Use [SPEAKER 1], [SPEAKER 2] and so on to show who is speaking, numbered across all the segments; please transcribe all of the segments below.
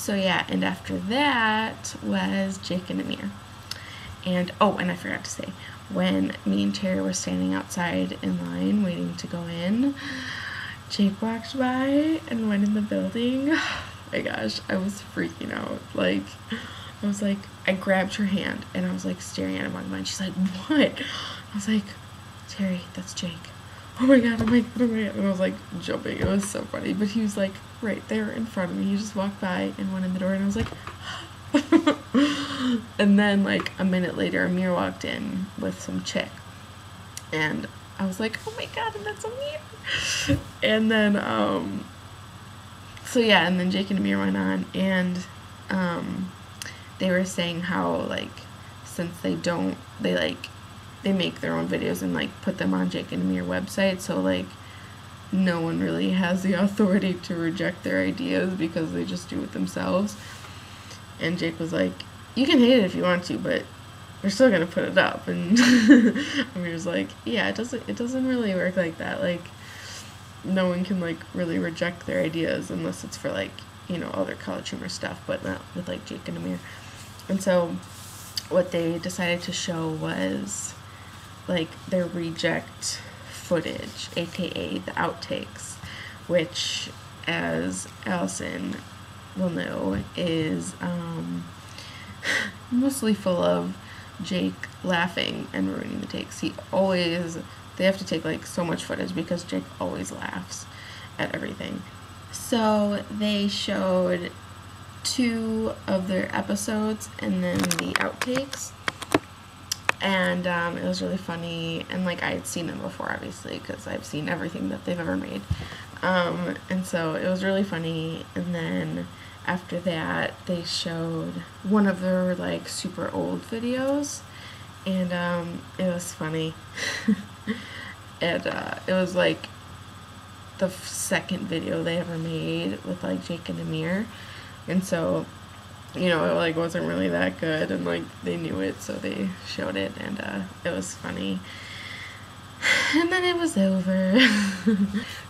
[SPEAKER 1] So yeah, and after that was Jake and Amir. And oh, and I forgot to say, when me and Terry were standing outside in line waiting to go in, Jake walked by and went in the building. Oh my gosh, I was freaking out. Like, I was like, I grabbed her hand and I was like staring at him on mine. She's like, what? I was like, Terry, that's Jake. Oh my god, oh my god, oh my god. And I was like jumping. It was so funny. But he was like right there in front of me. He just walked by and went in the door and I was like, and then like a minute later, Amir walked in with some chick. And I was like, oh my god, and that's Amir. And then, so yeah, and then Jake and Amir went on and, they were saying how, like, since they make their own videos and, like, put them on Jake and Amir website, so, like, no one really has the authority to reject their ideas because they just do it themselves. And Jake was like, you can hate it if you want to, but we're still gonna put it up. And Amir was like, yeah, it doesn't really work like that. Like, no one can, like, really reject their ideas unless it's for, like, you know, other College Humor stuff, but not with, like, Jake and Amir. And so what they decided to show was, like, their reject footage, aka the outtakes, which, as Allison will know, is mostly full of Jake laughing and ruining the takes. They have to take, like, so much footage because Jake always laughs at everything. So they showed 2 of their episodes and then the outtakes, and it was really funny. And like, I had seen them before, obviously, because I've seen everything that they've ever made, and so it was really funny. And then after that, they showed one of their, like, super old videos, and it was funny. And it was like the second video they ever made with, like, Jake and Amir. And so, you know, it, like, wasn't really that good, and, like, they knew it, so they showed it, and it was funny. And then it was over.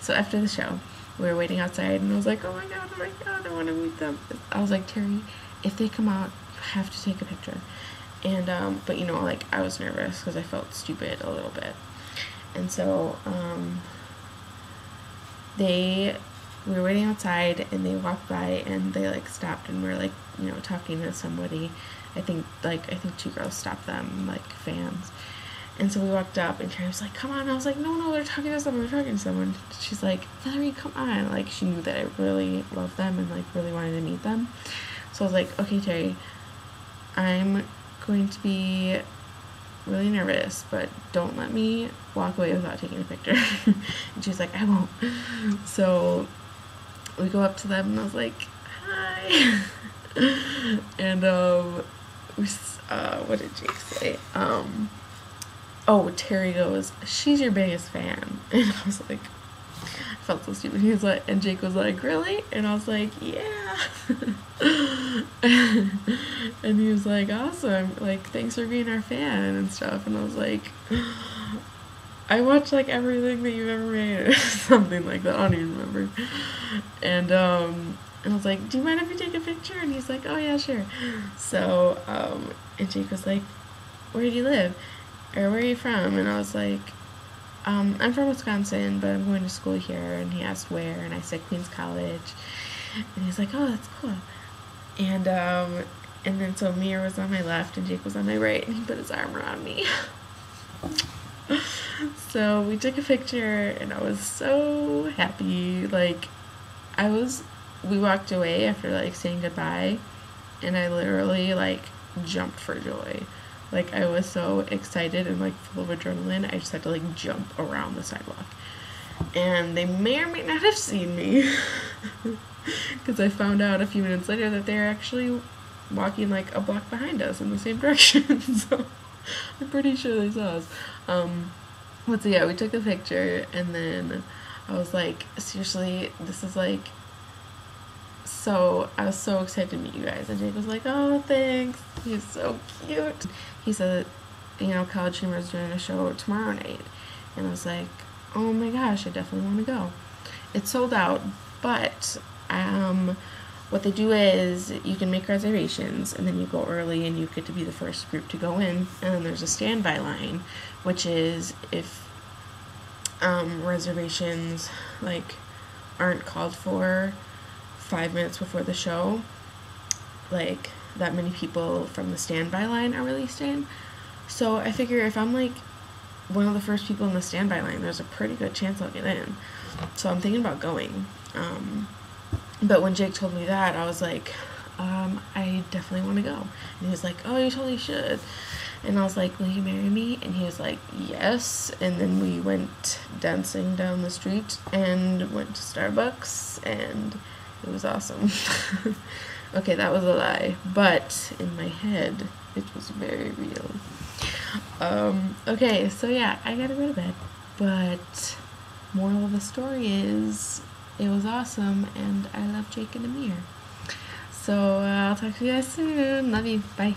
[SPEAKER 1] So after the show, we were waiting outside, and I was like, oh my god, I want to meet them. I was like, Terry, if they come out, you have to take a picture. And, but, you know, like, I was nervous because I felt stupid a little bit. And so, we were waiting outside, and they walked by, and they, like, stopped, and were, like, you know, talking to somebody. I think 2 girls stopped them, like, fans. And so we walked up, and Terry was like, come on. I was like, no, they're talking to someone. She's like, Valerie, come on. Like, she knew that I really loved them and, like, really wanted to meet them. So I was like, okay, Terry, I'm going to be really nervous, but don't let me walk away without taking a picture. And she's like, I won't. So we go up to them, and I was like, hi. And what did Jake say? Terry goes, she's your biggest fan. And I was like, I felt so stupid. He was like, and Jake was like, really? And I was like, yeah. And he was like, awesome, like, thanks for being our fan and stuff. And I was like, I watch, like, everything that you've ever made, or something like that. I don't even remember. And I was like, do you mind if we take a picture? And he's like, oh yeah, sure. So and Jake was like, where do you live, or where are you from? And I was like, I'm from Wisconsin, but I'm going to school here. And he asked where, and I said Queens College. And he's like, oh, that's cool. And then so Amir was on my left and Jake was on my right, and he put his arm around me. So we took a picture, and I was so happy. Like, we walked away after, like, saying goodbye, and I literally, like, jumped for joy. Like, I was so excited and, like, full of adrenaline, I just had to, like, jump around the sidewalk. And they may or may not have seen me, because I found out a few minutes later that they were actually walking, like, a block behind us in the same direction. So I'm pretty sure they saw us. But so yeah, we took a picture, and then I was like, seriously, this is, like, so, I was so excited to meet you guys. And Jake was like, oh, thanks. He's so cute. He said, you know, College Humor is doing a show tomorrow night. And I was like, oh my gosh, I definitely want to go. It's sold out, but what they do is you can make reservations, and then you go early and you get to be the first group to go in, and then there's a standby line, which is if reservations like aren't called for 5 minutes before the show, like that many people from the standby line are released in. So I figure if I'm like one of the first people in the standby line, there's a pretty good chance I'll get in. So I'm thinking about going. But when Jake told me that, I was like, I definitely want to go. And he was like, oh, you totally should. And I was like, will you marry me? And he was like, yes. And then we went dancing down the street and went to Starbucks, and it was awesome. Okay, that was a lie, but in my head, it was very real. Okay, so yeah, I gotta go to bed, but moral of the story is, it was awesome, and I love Jake and Amir. So I'll talk to you guys soon. Love you. Bye.